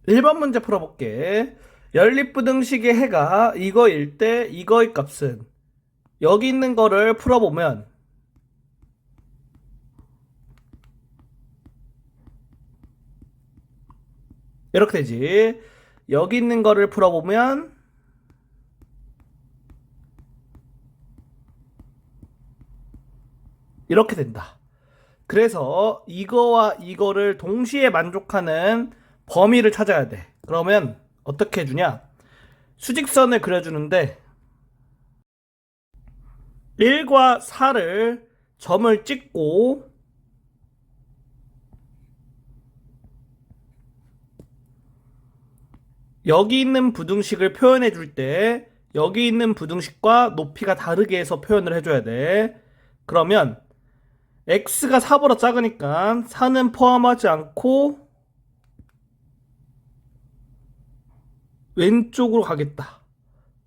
1번 문제 풀어볼게. 연립부등식의 해가 이거일 때 이거의 값은 여기 있는 거를 풀어보면 이렇게 되지. 여기 있는 거를 풀어보면 이렇게 된다. 그래서 이거와 이거를 동시에 만족하는 범위를 찾아야 돼. 그러면 어떻게 해주냐? 수직선을 그려주는데 1과 4를 점을 찍고 여기 있는 부등식을 표현해 줄 때 여기 있는 부등식과 높이가 다르게 해서 표현을 해줘야 돼. 그러면 x가 4보다 작으니까 4는 포함하지 않고 왼쪽으로 가겠다.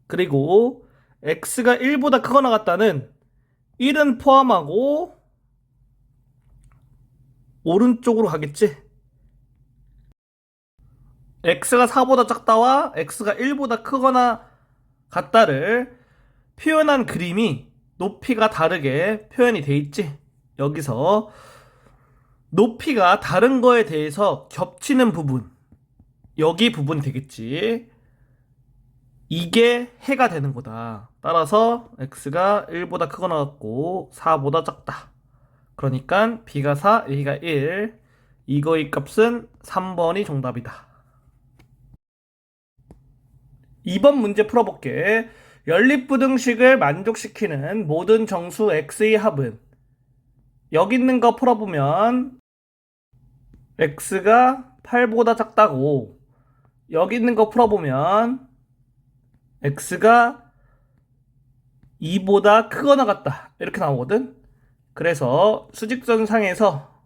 그리고 x가 1보다 크거나 같다는 1은 포함하고 오른쪽으로 가겠지. x가 4보다 작다와 x가 1보다 크거나 같다를 표현한 그림이 높이가 다르게 표현이 돼 있지. 여기서 높이가 다른 거에 대해서 겹치는 부분, 여기 부분이 되겠지. 이게 해가 되는 거다. 따라서 x가 1보다 크거나 같고 4보다 작다. 그러니까 b가 4, a가 1. 이거의 값은 3번이 정답이다. 2번 문제 풀어볼게. 연립부등식을 만족시키는 모든 정수 x의 합은 여기 있는 거 풀어보면 x가 8보다 작다고, 여기 있는 거 풀어보면 x가 2보다 크거나 같다 이렇게 나오거든. 그래서 수직선 상에서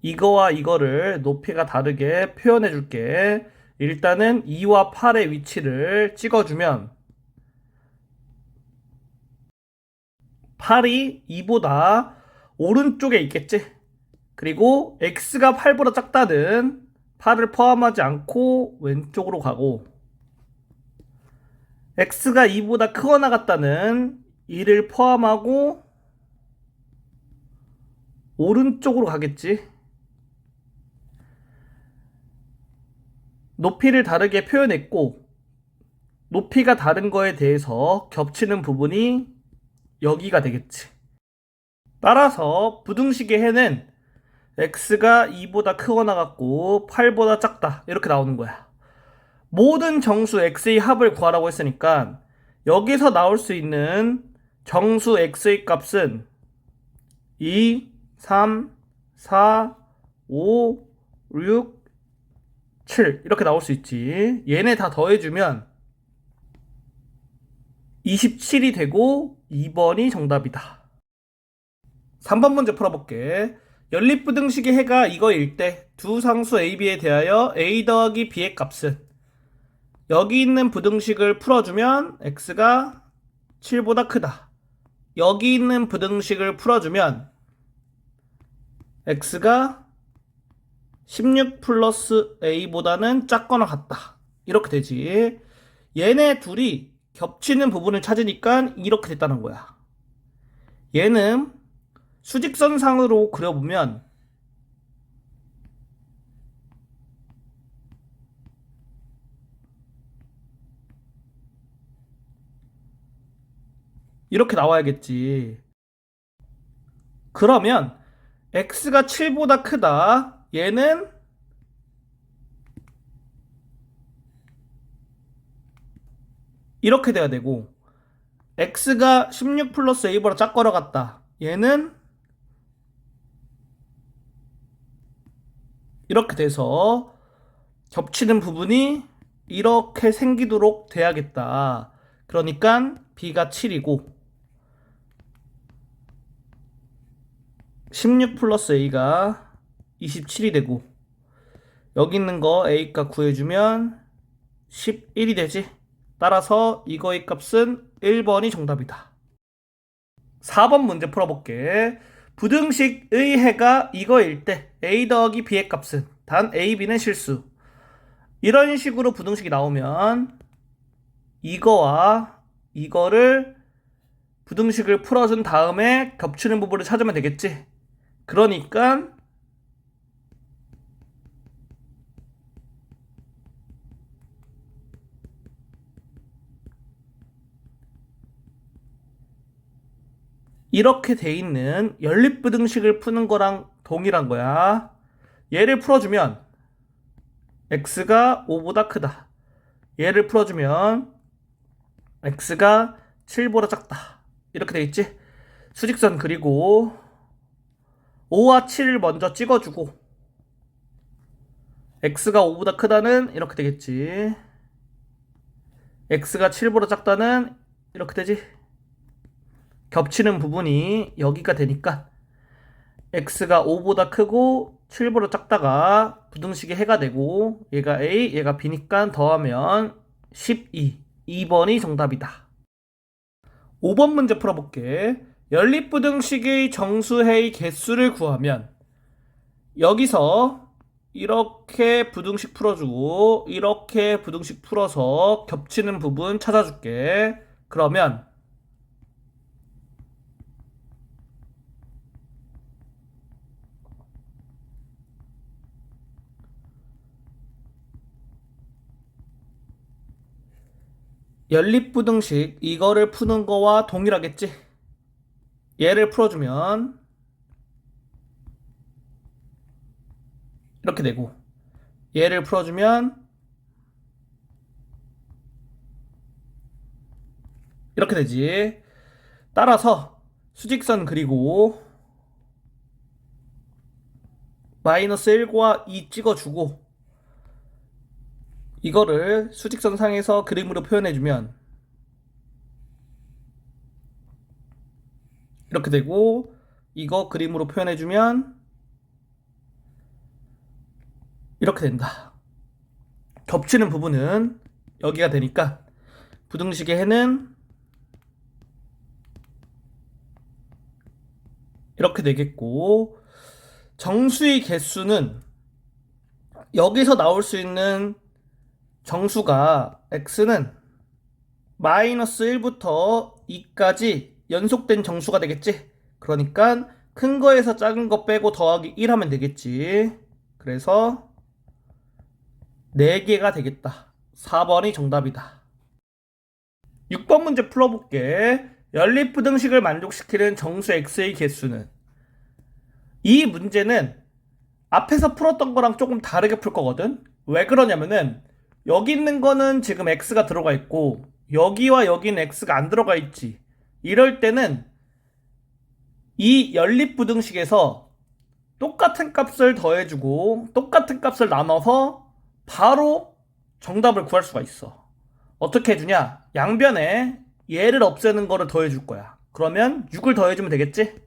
이거와 이거를 높이가 다르게 표현해 줄게. 일단은 2와 8의 위치를 찍어주면 8이 2보다 오른쪽에 있겠지. 그리고 x가 8보다 작다는 8을 포함하지 않고 왼쪽으로 가고, x가 2보다 크거나 같다는 2를 포함하고 오른쪽으로 가겠지. 높이를 다르게 표현했고 높이가 다른 거에 대해서 겹치는 부분이 여기가 되겠지. 따라서 부등식의 해는 x가 2보다 크거나 같고 8보다 작다 이렇게 나오는 거야. 모든 정수 x의 합을 구하라고 했으니까 여기서 나올 수 있는 정수 x의 값은 2, 3, 4, 5, 6, 7 이렇게 나올 수 있지. 얘네 다 더해주면 27이 되고 2번이 정답이다. 3번 문제 풀어볼게. 연립부등식의 해가 이거일 때 두 상수 a, b에 대하여 a 더하기 b의 값은 여기 있는 부등식을 풀어주면 x가 7보다 크다. 여기 있는 부등식을 풀어주면 x가 16 플러스 a보다는 작거나 같다. 이렇게 되지. 얘네 둘이 겹치는 부분을 찾으니까 이렇게 됐다는 거야. 얘는 수직선상으로 그려보면 이렇게 나와야겠지. 그러면 x가 7보다 크다. 얘는 이렇게 돼야 되고, x가 16 플러스 a보다 작거나 같다. 얘는 이렇게 돼서 겹치는 부분이 이렇게 생기도록 돼야겠다. 그러니까 b가 7이고 16 플러스 a가 27이 되고 여기 있는 거 a값 구해주면 11이 되지. 따라서 이거의 값은 1번이 정답이다. 4번 문제 풀어볼게. 부등식의 해가 이거일 때 a 더하기 b의 값은 단 A, B는 실수. 이런 식으로 부등식이 나오면 이거와 이거를 부등식을 풀어준 다음에 겹치는 부분을 찾으면 되겠지. 그러니까 이렇게 돼 있는 연립부등식을 푸는 거랑 동일한 거야. 얘를 풀어주면 x가 5보다 크다. 얘를 풀어주면 x가 7보다 작다. 이렇게 돼 있지? 수직선 그리고 5와 7을 먼저 찍어주고 x가 5보다 크다는 이렇게 되겠지. x가 7보다 작다는 이렇게 되지. 겹치는 부분이 여기가 되니까 x가 5보다 크고 7보다 작다가 부등식의 해가 되고 얘가 a, 얘가 b니까 더하면 12. 2번이 정답이다. 5번 문제 풀어볼게. 연립부등식의 정수해의 개수를 구하면 여기서 이렇게 부등식 풀어주고 이렇게 부등식 풀어서 겹치는 부분 찾아줄게. 그러면 연립부등식 이거를 푸는 거와 동일하겠지? 얘를 풀어주면 이렇게 되고 얘를 풀어주면 이렇게 되지. 따라서 수직선 그리고 마이너스 1과 2 찍어주고 이거를 수직선 상에서 그림으로 표현해주면 이렇게 되고 이거 그림으로 표현해주면 이렇게 된다. 겹치는 부분은 여기가 되니까 부등식의 해는 이렇게 되겠고 정수의 개수는 여기서 나올 수 있는 정수가 x는 마이너스 1부터 2까지 연속된 정수가 되겠지? 그러니까 큰 거에서 작은 거 빼고 더하기 1 하면 되겠지. 그래서 4개가 되겠다. 4번이 정답이다. 6번 문제 풀어볼게. 연립부등식을 만족시키는 정수 x의 개수는 이 문제는 앞에서 풀었던 거랑 조금 다르게 풀 거거든. 왜 그러냐면은 여기 있는 거는 지금 x가 들어가 있고 여기와 여기는 x가 안 들어가 있지. 이럴 때는 이 연립부등식에서 똑같은 값을 더해주고 똑같은 값을 나눠서 바로 정답을 구할 수가 있어. 어떻게 해주냐? 양변에 얘를 없애는 거를 더해줄 거야. 그러면 6을 더해주면 되겠지?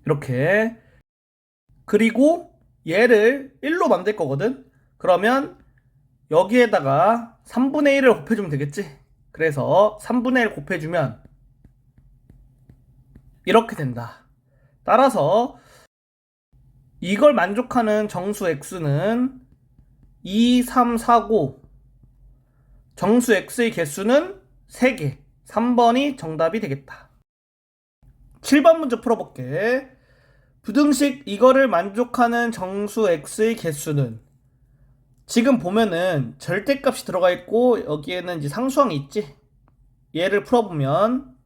이렇게. 그리고 얘를 1로 만들 거거든? 그러면 여기에다가 3분의 1을 곱해주면 되겠지? 그래서 3분의 1 곱해주면 이렇게 된다. 따라서 이걸 만족하는 정수 x는 2, 3, 4고 정수 x의 개수는 3개. 3번이 정답이 되겠다. 7번 문제 풀어볼게. 부등식 이거를 만족하는 정수 x의 개수는 지금 보면은 절대값이 들어가 있고 여기에는 이제 상수항이 있지. 얘를 풀어보면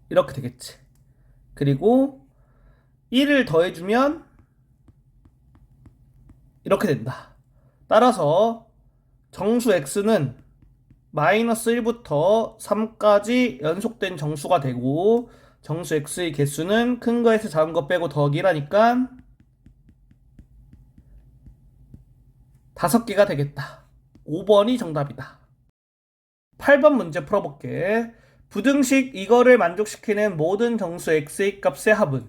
이렇게 되겠지. 그리고 1을 더해주면 이렇게 된다. 따라서 정수 x는 마이너스 1부터 3까지 연속된 정수가 되고 정수 x의 개수는 큰 거에서 작은 거 빼고 더하기 1하니까 5개가 되겠다. 5번이 정답이다. 8번 문제 풀어볼게. 부등식 이거를 만족시키는 모든 정수 x의 값의 합은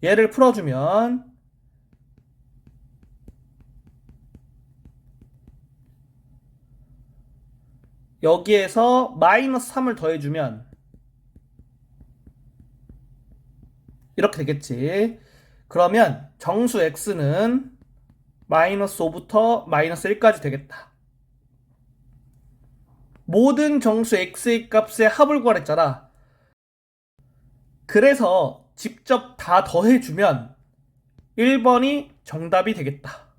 얘를 풀어주면 여기에서 마이너스 3을 더해주면 이렇게 되겠지. 그러면 정수 x는 마이너스 5부터 마이너스 1까지 되겠다. 모든 정수 x의 값의 합을 구하랬잖아. 그래서 직접 다 더해주면 1번이 정답이 되겠다.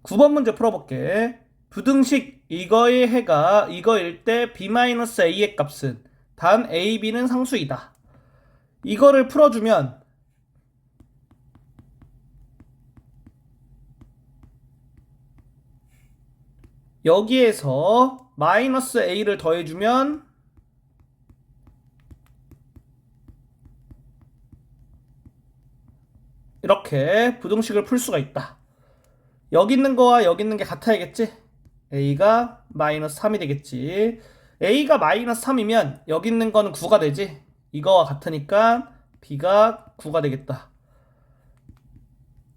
9번 문제 풀어볼게. 부등식 이거의 해가 이거일 때 b-a의 값은 단 a, b는 상수이다. 이거를 풀어주면 여기에서 마이너스 a를 더해주면 이렇게 부등식을 풀 수가 있다. 여기 있는 거와 여기 있는 게 같아야겠지? a가 마이너스 3이 되겠지. a가 마이너스 3이면 여기 있는 거는 9가 되지. 이거와 같으니까 b가 9가 되겠다.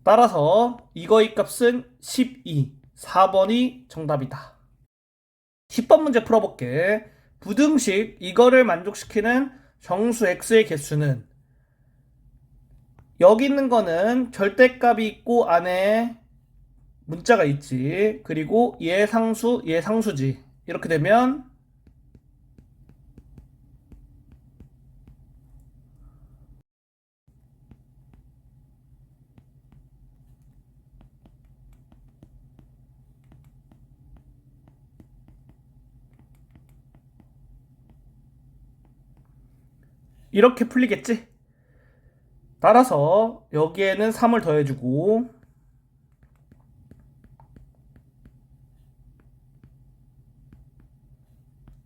따라서 이거의 값은 12, 4번이 정답이다. 10번 문제 풀어볼게. 부등식 이거를 만족시키는 정수 x의 개수는 여기 있는 거는 절대값이 있고 안에 문자가 있지. 그리고 얘 상수, 얘 상수지. 이렇게 되면 이렇게 풀리겠지? 따라서 여기에는 3을 더해주고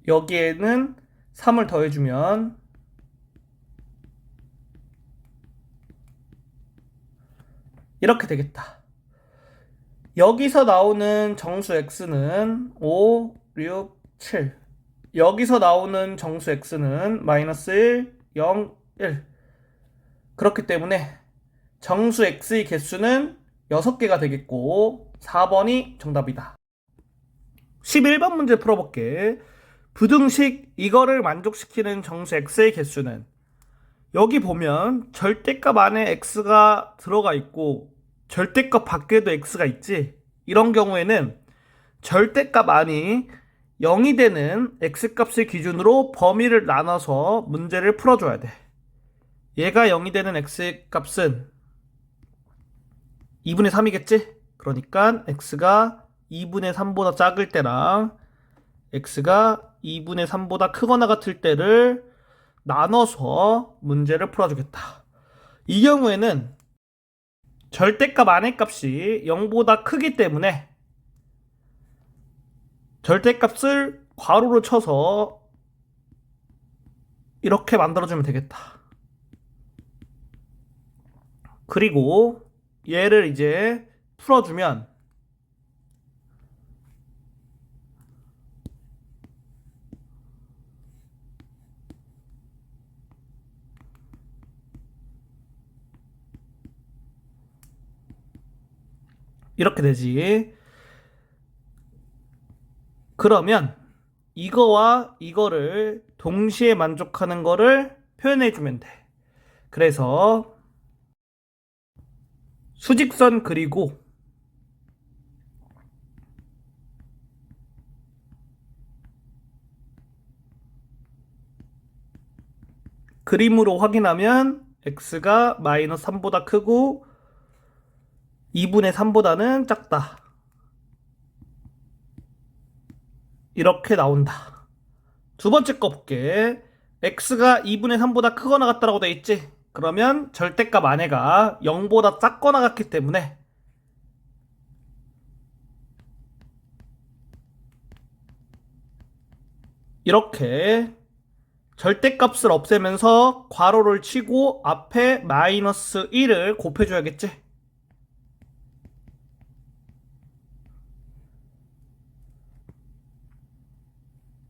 여기에는 3을 더해주면 이렇게 되겠다. 여기서 나오는 정수 x는 5, 6, 7. 여기서 나오는 정수 x는 마이너스 1, 0, 1. 그렇기 때문에 정수 x의 개수는 6개가 되겠고 4번이 정답이다. 11번 문제 풀어볼게. 부등식 이거를 만족시키는 정수 x의 개수는 여기 보면 절대값 안에 x가 들어가 있고 절대값 밖에도 x가 있지. 이런 경우에는 절대값 안이 0이 되는 x값을 기준으로 범위를 나눠서 문제를 풀어줘야 돼. 얘가 0이 되는 x값은 2분의 3이겠지? 그러니까 x가 2분의 3보다 작을 때랑 x가 2분의 3보다 크거나 같을 때를 나눠서 문제를 풀어주겠다. 이 경우에는 절대값 안의 값이 0보다 크기 때문에 절대값을 괄호로 쳐서 이렇게 만들어주면 되겠다. 그리고 얘를 이제 풀어주면 이렇게 되지. 그러면 이거와 이거를 동시에 만족하는 거를 표현해주면 돼. 그래서 수직선 그리고 그림으로 확인하면 x가 마이너스 3보다 크고 2분의 3보다는 작다. 이렇게 나온다. 두 번째 거 볼게. x가 2분의 3보다 크거나 같다라고 돼 있지? 그러면 절대값 안에가 0보다 작거나 같기 때문에 이렇게 절대값을 없애면서 괄호를 치고 앞에 마이너스 1을 곱해줘야겠지?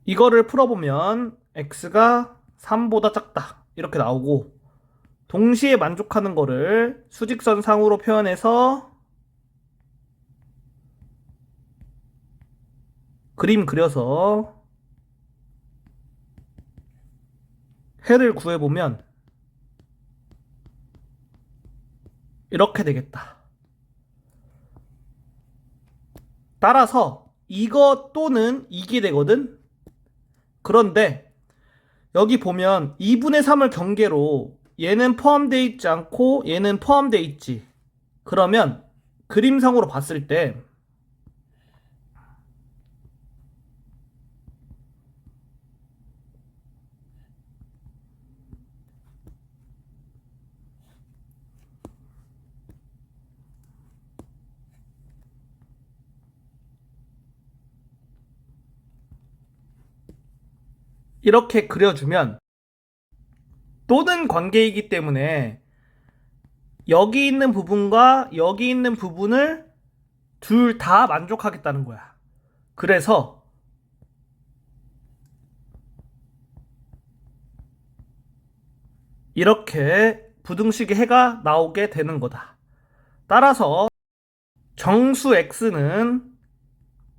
이거를 풀어보면 x가 3보다 작다 이렇게 나오고 동시에 만족하는 거를 수직선 상으로 표현해서 그림 그려서 해를 구해보면 이렇게 되겠다. 따라서 이거 또는 이게 되거든. 그런데 여기 보면 2분의 3을 경계로 얘는 포함되어 있지 않고 얘는 포함되어 있지. 그러면 그림상으로 봤을 때 이렇게 그려주면 또는 관계이기 때문에 여기 있는 부분과 여기 있는 부분을 둘 다 만족하겠다는 거야. 그래서 이렇게 부등식의 해가 나오게 되는 거다. 따라서 정수 x는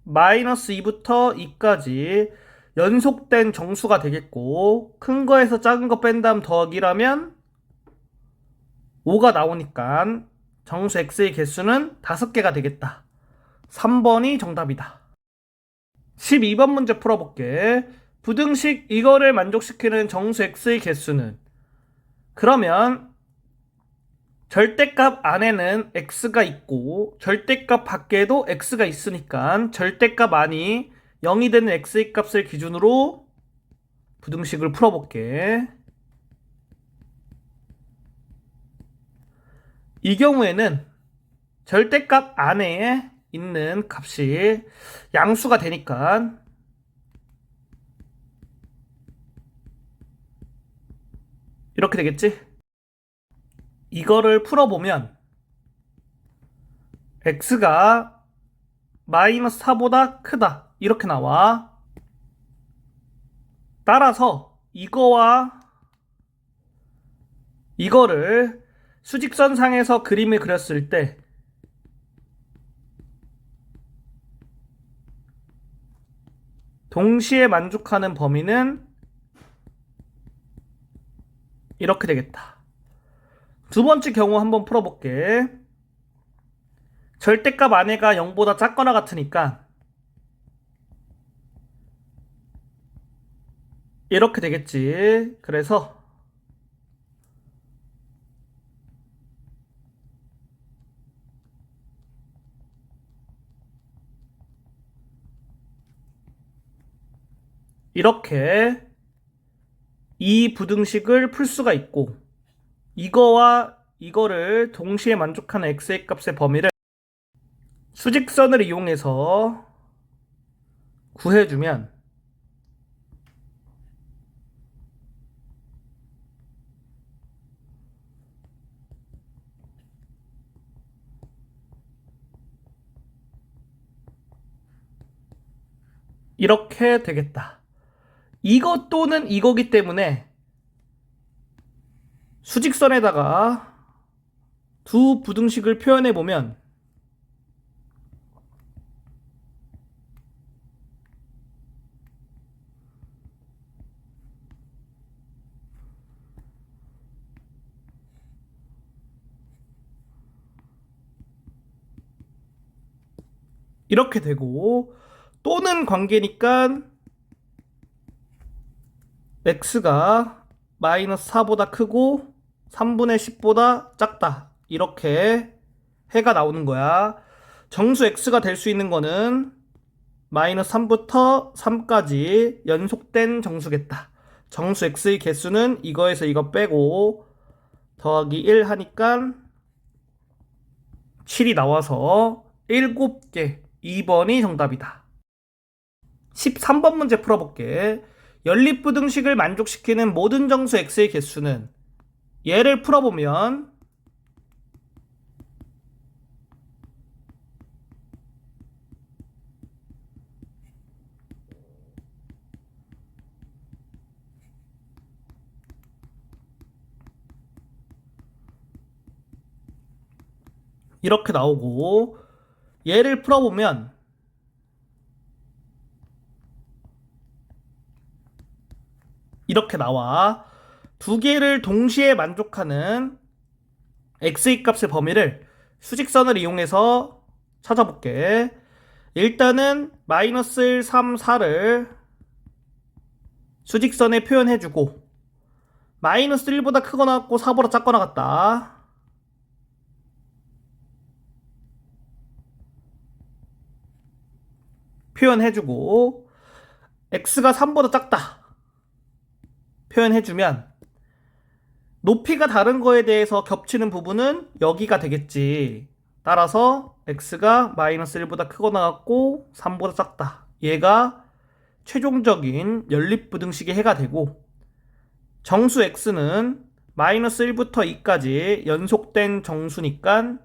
마이너스 2부터 2까지 연속된 정수가 되겠고, 큰 거에서 작은 거 뺀 다음 더하기라면 5가 나오니까 정수 x의 개수는 5개가 되겠다. 3번이 정답이다. 12번 문제 풀어볼게. 부등식 이거를 만족시키는 정수 x의 개수는, 그러면 절대값 안에는 x가 있고 절대값 밖에도 x가 있으니까 절대값 안이 0이 되는 x의 값을 기준으로 부등식을 풀어볼게. 이 경우에는 절대값 안에 있는 값이 양수가 되니까 이렇게 되겠지? 이거를 풀어보면 x가 마이너스 4보다 크다 이렇게 나와. 따라서 이거와 이거를 수직선상에서 그림을 그렸을 때 동시에 만족하는 범위는 이렇게 되겠다. 두 번째 경우 한번 풀어볼게. 절대값 안에가 0보다 작거나 같으니까 이렇게 되겠지. 그래서 이렇게 이 부등식을 풀 수가 있고, 이거와 이거를 동시에 만족하는 x의 값의 범위를 수직선을 이용해서 구해주면 이렇게 되겠다. 이것 또는 이거기 때문에 수직선에다가 두 부등식을 표현해 보면 이렇게 되고, 또는 관계니까 x가 마이너스 4보다 크고 3분의 10보다 작다 이렇게 해가 나오는 거야. 정수 x가 될 수 있는 거는 마이너스 3부터 3까지 연속된 정수겠다. 정수 x의 개수는 이거에서 이거 빼고 더하기 1 하니까 7이 나와서 7개. 2번이 정답이다. 13번 문제 풀어볼게. 연립부등식을 만족시키는 모든 정수 x의 개수는, 얘를 풀어보면 이렇게 나오고, 얘를 풀어보면 이렇게 나와. 두 개를 동시에 만족하는 x의 값의 범위를 수직선을 이용해서 찾아볼게. 일단은 마이너스 1, 3, 4를 수직선에 표현해주고 마이너스 1보다 크거나 같고 4보다 작거나 같다. 표현해주고 x가 3보다 작다. 표현해주면 높이가 다른 거에 대해서 겹치는 부분은 여기가 되겠지. 따라서 x가 마이너스 1보다 크거나 같고 3보다 작다. 얘가 최종적인 연립부등식의 해가 되고 정수 x는 마이너스 1부터 2까지 연속된 정수니까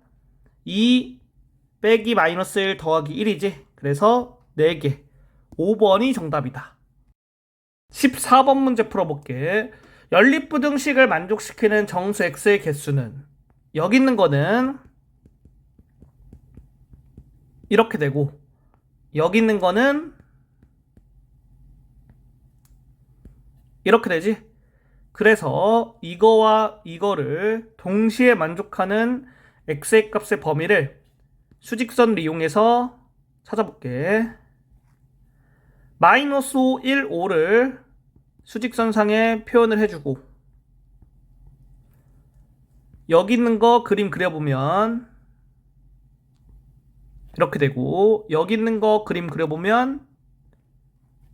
2 빼기 마이너스 1 더하기 1이지. 그래서 4개. 5번이 정답이다. 14번 문제 풀어볼게. 연립부등식을 만족시키는 정수 x의 개수는 여기 있는 거는 이렇게 되고 여기 있는 거는 이렇게 되지. 그래서 이거와 이거를 동시에 만족하는 x의 값의 범위를 수직선을 이용해서 찾아볼게. 마이너스 5, 1, 5를 수직선상에 표현을 해주고 여기 있는 거 그림 그려보면 이렇게 되고 여기 있는 거 그림 그려보면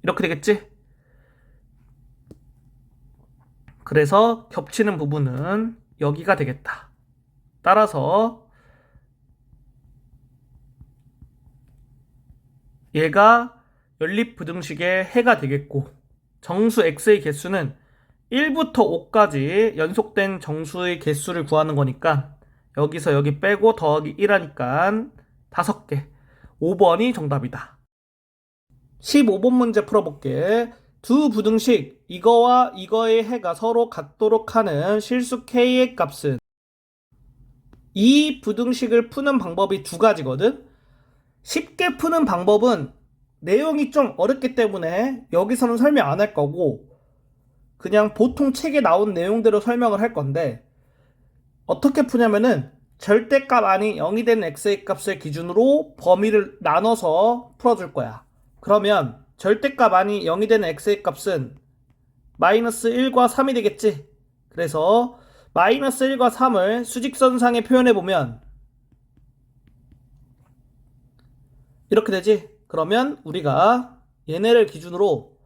이렇게 되겠지? 그래서 겹치는 부분은 여기가 되겠다. 따라서 얘가 연립부등식의 해가 되겠고 정수 x의 개수는 1부터 5까지 연속된 정수의 개수를 구하는 거니까 여기서 여기 빼고 더하기 1 하니까 5개. 5번이 정답이다. 15번 문제 풀어볼게. 두 부등식 이거와 이거의 해가 서로 같도록 하는 실수 k의 값은 이 부등식을 푸는 방법이 두 가지거든. 쉽게 푸는 방법은 내용이 좀 어렵기 때문에 여기서는 설명 안 할 거고 그냥 보통 책에 나온 내용대로 설명을 할 건데 어떻게 푸냐면은 절대값 아닌 0이 되는 x의 값을 기준으로 범위를 나눠서 풀어줄 거야. 그러면 절대값 아닌 0이 되는 x의 값은 마이너스 1과 3이 되겠지. 그래서 마이너스 1과 3을 수직선상에 표현해보면 이렇게 되지. 그러면 우리가 얘네를 기준으로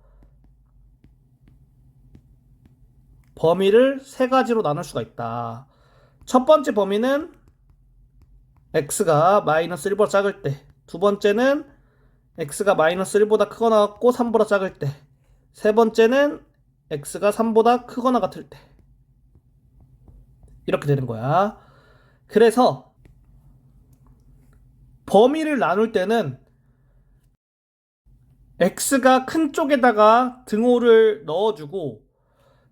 범위를 세 가지로 나눌 수가 있다. 첫 번째 범위는 x가 마이너스 1보다 작을 때, 두 번째는 x가 마이너스 1보다 크거나 같고 3보다 작을 때, 세 번째는 x가 3보다 크거나 같을 때. 이렇게 되는 거야. 그래서 범위를 나눌 때는 x가 큰 쪽에다가 등호를 넣어주고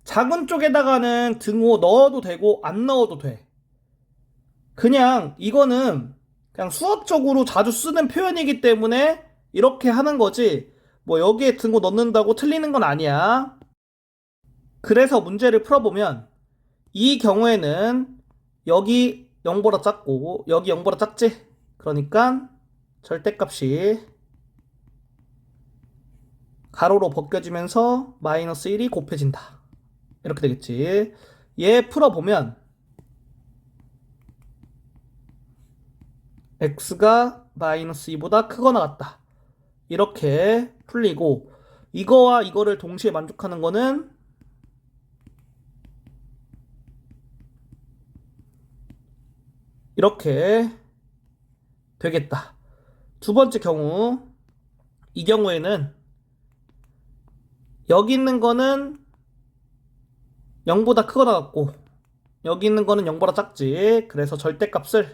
작은 쪽에다가는 등호 넣어도 되고 안 넣어도 돼. 그냥 이거는 그냥 수학적으로 자주 쓰는 표현이기 때문에 이렇게 하는 거지 뭐 여기에 등호 넣는다고 틀리는 건 아니야. 그래서 문제를 풀어보면 이 경우에는 여기 0보다 작고 여기 0보다 작지? 그러니까 절대값이 가로로 벗겨지면서 마이너스 1이 곱해진다. 이렇게 되겠지. 얘 풀어보면 x가 마이너스 2보다 크거나 같다. 이렇게 풀리고 이거와 이거를 동시에 만족하는 거는 이렇게 되겠다. 두 번째 경우 이 경우에는 여기 있는 거는 0보다 크거나 같고 여기 있는 거는 0보다 작지. 그래서 절대값을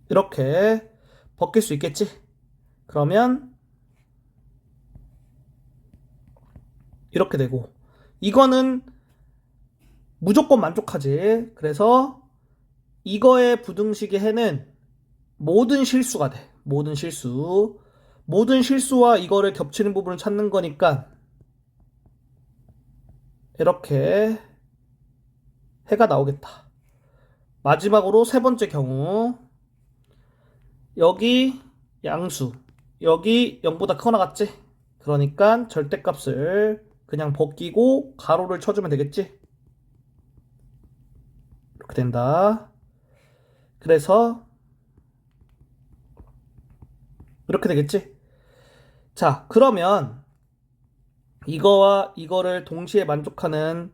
이렇게 벗길 수 있겠지. 그러면 이렇게 되고 이거는 무조건 만족하지. 그래서 이거의 부등식의 해는 모든 실수가 돼. 모든 실수. 모든 실수와 이거를 겹치는 부분을 찾는 거니까 이렇게 해가 나오겠다. 마지막으로 세 번째 경우, 여기 양수, 여기 0보다 크거나 같지? 그러니까 절대값을 그냥 벗기고 가로를 쳐주면 되겠지? 이렇게 된다. 그래서 이렇게 되겠지? 자, 그러면 이거와 이거를 동시에 만족하는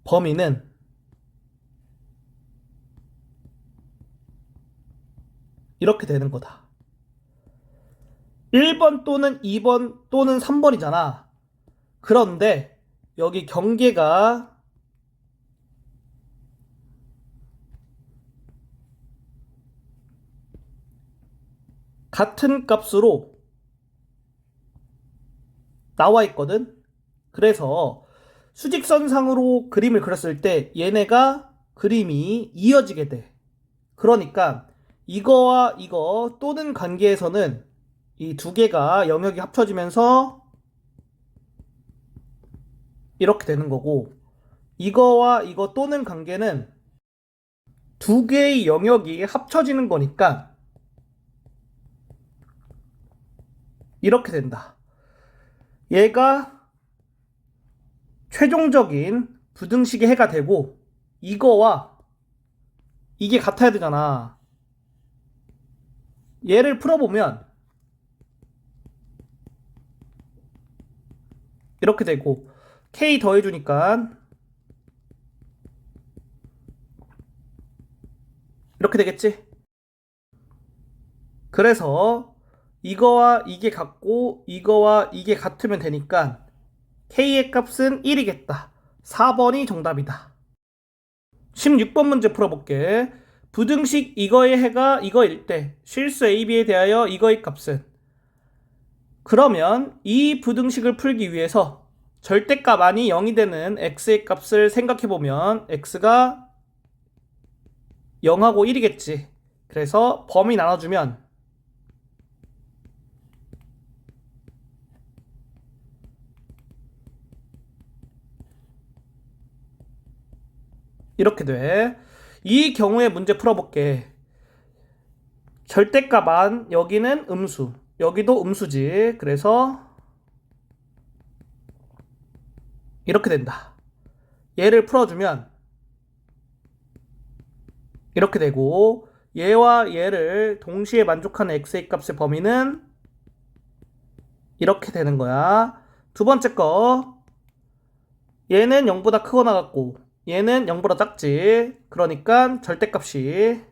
범위는 이렇게 되는 거다. 1번 또는 2번 또는 3번이잖아. 그런데 여기 경계가 같은 값으로 나와 있거든. 그래서 수직선상으로 그림을 그렸을 때 얘네가 그림이 이어지게 돼. 그러니까 이거와 이거 또는 관계에서는 이 두 개가 영역이 합쳐지면서 이렇게 되는 거고, 이거와 이거 또는 관계는 두 개의 영역이 합쳐지는 거니까 이렇게 된다. 얘가 최종적인 부등식의 해가 되고, 이거와 이게 같아야 되잖아. 얘를 풀어보면 이렇게 되고, K 더해주니까 이렇게 되겠지? 그래서 이거와 이게 같고 이거와 이게 같으면 되니까 K의 값은 1이겠다. 4번이 정답이다. 16번 문제 풀어볼게. 부등식 이거의 해가 이거일 때 실수 AB에 대하여 이거의 값은, 그러면 이 부등식을 풀기 위해서 절대값 안이 0이 되는 x의 값을 생각해보면 x가 0하고 1이겠지. 그래서 범위 나눠주면 이렇게 돼. 이 경우에 문제 풀어볼게. 절대값 안, 여기는 음수, 여기도 음수지. 그래서 이렇게 된다. 얘를 풀어주면 이렇게 되고, 얘와 얘를 동시에 만족하는 x의 값의 범위는 이렇게 되는 거야. 두 번째 거, 얘는 0보다 크거나 같고 얘는 0보다 작지. 그러니까 절대값이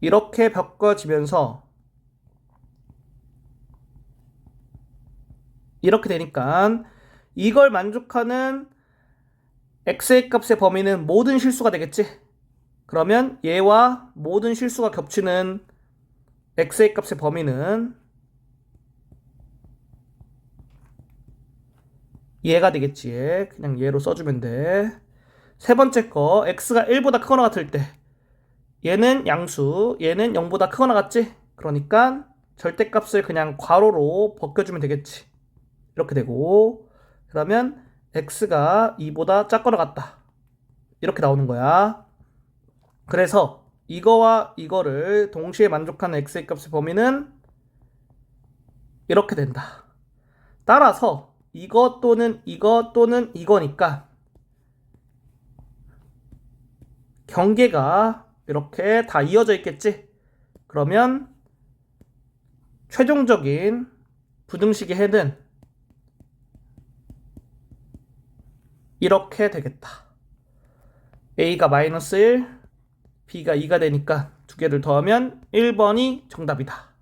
이렇게 바꿔지면서 이렇게 되니까 이걸 만족하는 x의 값의 범위는 모든 실수가 되겠지. 그러면 얘와 모든 실수가 겹치는 x의 값의 범위는 얘가 되겠지. 그냥 얘로 써주면 돼. 세 번째 거, x가 1보다 크거나 같을 때 얘는 양수, 얘는 0보다 크거나 같지? 그러니까 절대값을 그냥 괄호로 벗겨주면 되겠지. 이렇게 되고, 그러면 x가 2보다 작거나 같다. 이렇게 나오는 거야. 그래서 이거와 이거를 동시에 만족하는 x의 값의 범위는 이렇게 된다. 따라서 이거 또는 이거 또는 이거니까 경계가 이렇게 다 이어져 있겠지? 그러면 최종적인 부등식의 해는 이렇게 되겠다. A가 마이너스 1, B가 2가 되니까 두 개를 더하면 1번이 정답이다.